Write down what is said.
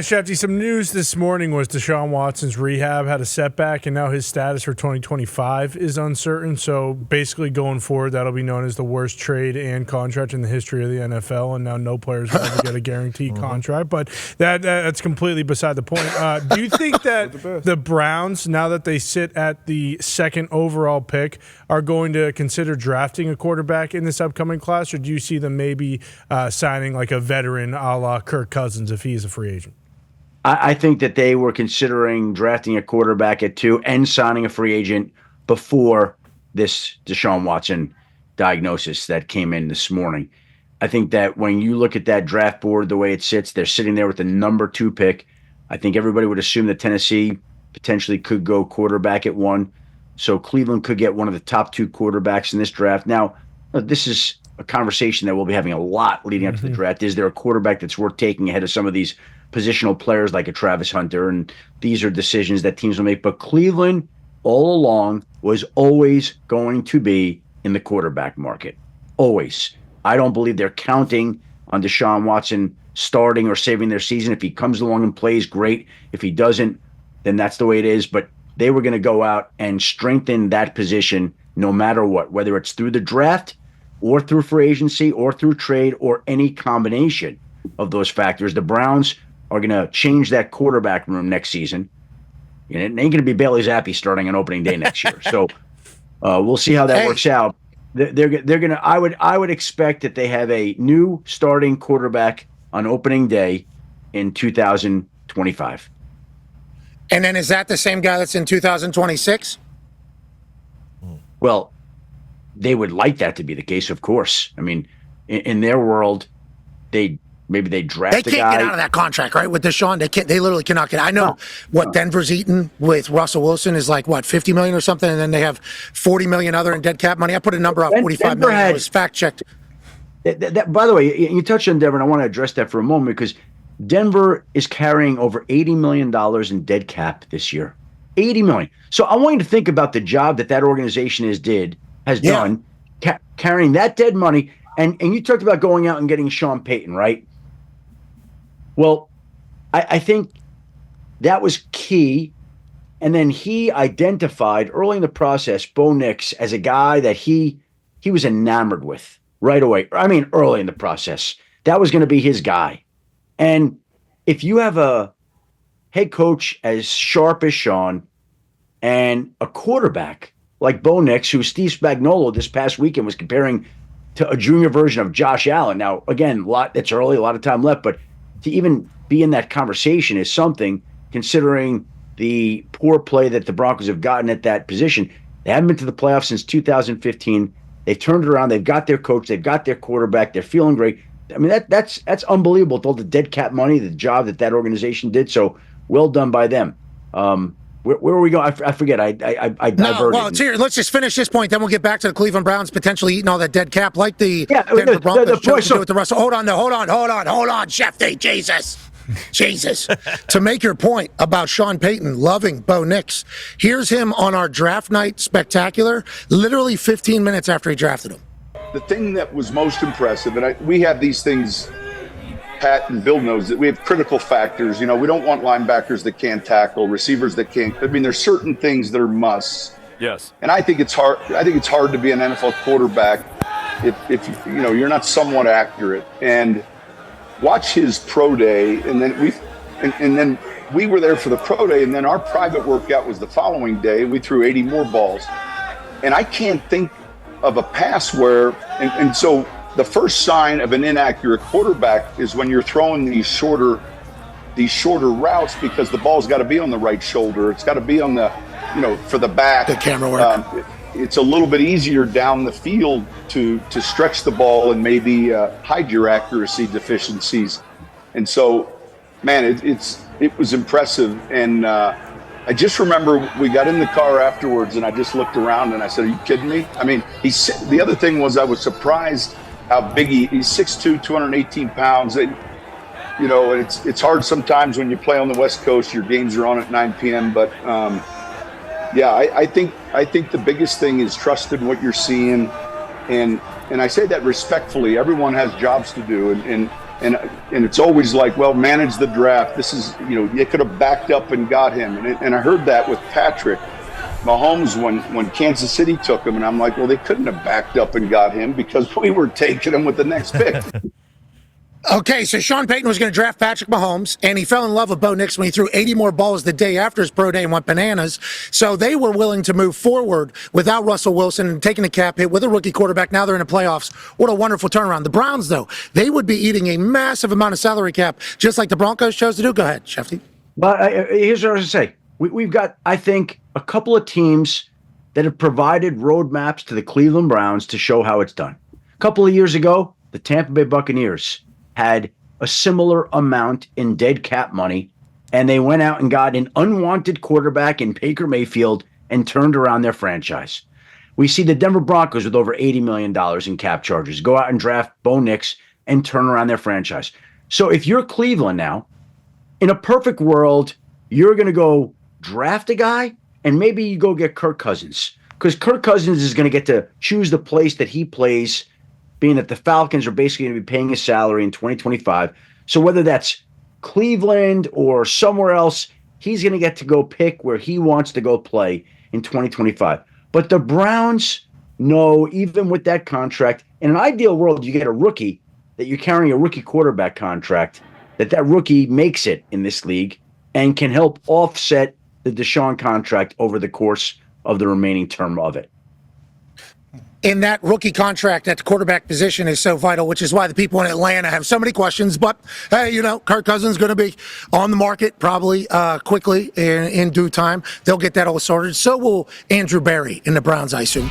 Shefty, some news this morning was Deshaun Watson's rehab had a setback, and now his status for 2025 is uncertain. So basically going forward, that'll be known as the worst trade and contract in the history of the NFL, and now no players will ever get a guaranteed contract. But that's completely beside the point. Do you think that the Browns, now that they sit at the second overall pick, are going to consider drafting a quarterback in this upcoming class, or do you see them maybe signing like a veteran a la Kirk Cousins if he is a free agent? I think that they were considering drafting a quarterback at 2 and signing a free agent before this Deshaun Watson diagnosis that came in this morning. I think that when you look at that draft board, the way it sits, they're sitting there with the number 2 pick. I think everybody would assume that Tennessee potentially could go quarterback at 1. So Cleveland could get one of the top 2 quarterbacks in this draft. Now, this is a conversation that we'll be having a lot leading up to the draft. Is there a quarterback that's worth taking ahead of some of these positional players like a Travis Hunter? And these are decisions that teams will make. But Cleveland all along was always going to be in the quarterback market. Always. I don't believe they're counting on Deshaun Watson starting or saving their season. If he comes along and plays, great. If he doesn't, then that's the way it is. But they were going to go out and strengthen that position no matter what, whether it's through the draft or through free agency or through trade or any combination of those factors. The Browns are going to change that quarterback room next season. And it ain't going to be Bailey Zappi starting on opening day next year. So we'll see how that works out. They're going to. I would expect that they have a new starting quarterback on opening day in 2025. And then is that the same guy that's in 2026? Well, they would like that to be the case, of course. I mean, in their world, maybe they draft a guy. They can't get out of that contract, right? With Deshaun, they literally cannot get. I know what Denver's eating with Russell Wilson is like what, $50 million or something, and then they have $40 million other in dead cap money. I put a number up, $45 million. It was fact checked. By the way, you touched on Denver, and I want to address that for a moment because Denver is carrying over $80 million in dead cap this year. $80 million. So I want you to think about the job that organization has done, carrying that dead money. And you talked about going out and getting Sean Payton, right? Well, I think that was key. And then he identified early in the process Bo Nix as a guy that he was enamored with right away. I mean, early in the process. That was going to be his guy. And if you have a head coach as sharp as Sean and a quarterback like Bo Nix, who Steve Spagnuolo this past weekend was comparing to a junior version of Josh Allen. Now, again, it's early, a lot of time left, but to even be in that conversation is something, considering the poor play that the Broncos have gotten at that position. They haven't been to the playoffs since 2015. They've turned it around. They've got their coach. They've got their quarterback. They're feeling great. I mean, that's unbelievable with all the dead cap money, the job that organization did. So well done by them. Where are we going? I forget. I diverted. Well, here, let's just finish this point. Then we'll get back to the Cleveland Browns potentially eating all that dead cap, like the Denver Broncos chose to do with the Russell. Hold on, Shefty, Jesus. To make your point about Sean Payton loving Bo Nix, here's him on our draft night spectacular, literally 15 minutes after he drafted him. The thing that was most impressive, and we have these things, Pat and Bill knows that we have critical factors. You know, we don't want linebackers that can't tackle, receivers that can't. I mean, there's certain things that are musts. Yes. And I think it's hard. I think it's hard to be an NFL quarterback if you know you're not somewhat accurate. And watch his pro day, and then we were there for the pro day, and then our private workout was the following day. We threw 80 more balls, and I can't think of a pass where and so. The first sign of an inaccurate quarterback is when you're throwing these shorter routes because the ball's got to be on the right shoulder. It's got to be on the, for the back. The camera work. It's a little bit easier down the field to stretch the ball and maybe hide your accuracy deficiencies. And so, man, it was impressive. And I just remember we got in the car afterwards and I just looked around and I said, "Are you kidding me?" I mean, the other thing was I was surprised how big he's 6'2", 218 pounds. And, it's hard sometimes when you play on the West Coast. Your games are on at 9 p.m. But I think the biggest thing is trust in what you're seeing, and I say that respectfully. Everyone has jobs to do, and And it's always like, well, manage the draft. This is, you could have backed up and got him. And I heard that with Patrick Mahomes when Kansas City took him. And I'm like, well, they couldn't have backed up and got him because we were taking him with the next pick. Okay, so Sean Payton was going to draft Patrick Mahomes, and he fell in love with Bo Nix when he threw 80 more balls the day after his pro day and went bananas. So they were willing to move forward without Russell Wilson and taking a cap hit with a rookie quarterback. Now they're in the playoffs. What a wonderful turnaround. The Browns, though, they would be eating a massive amount of salary cap, just like the Broncos chose to do. Go ahead, Shefty. Well, here's what I was going to say. We've got, I think, a couple of teams that have provided roadmaps to the Cleveland Browns to show how it's done. A couple of years ago, the Tampa Bay Buccaneers had a similar amount in dead cap money, and they went out and got an unwanted quarterback in Baker Mayfield and turned around their franchise. We see the Denver Broncos with over $80 million in cap charges go out and draft Bo Nix and turn around their franchise. So if you're Cleveland now, in a perfect world, you're going to go draft a guy and maybe you go get Kirk Cousins, because Kirk Cousins is going to get to choose the place that he plays, being that the Falcons are basically going to be paying his salary in 2025. So whether that's Cleveland or somewhere else, he's going to get to go pick where he wants to go play in 2025. But the Browns know, even with that contract, in an ideal world, you get a rookie, that you're carrying a rookie quarterback contract, that rookie makes it in this league and can help offset the Deshaun contract over the course of the remaining term of it. In that rookie contract at the quarterback position is so vital, which is why the people in Atlanta have so many questions. But, hey, Kirk Cousins is going to be on the market probably quickly in due time. They'll get that all sorted. So will Andrew Berry in the Browns, I assume.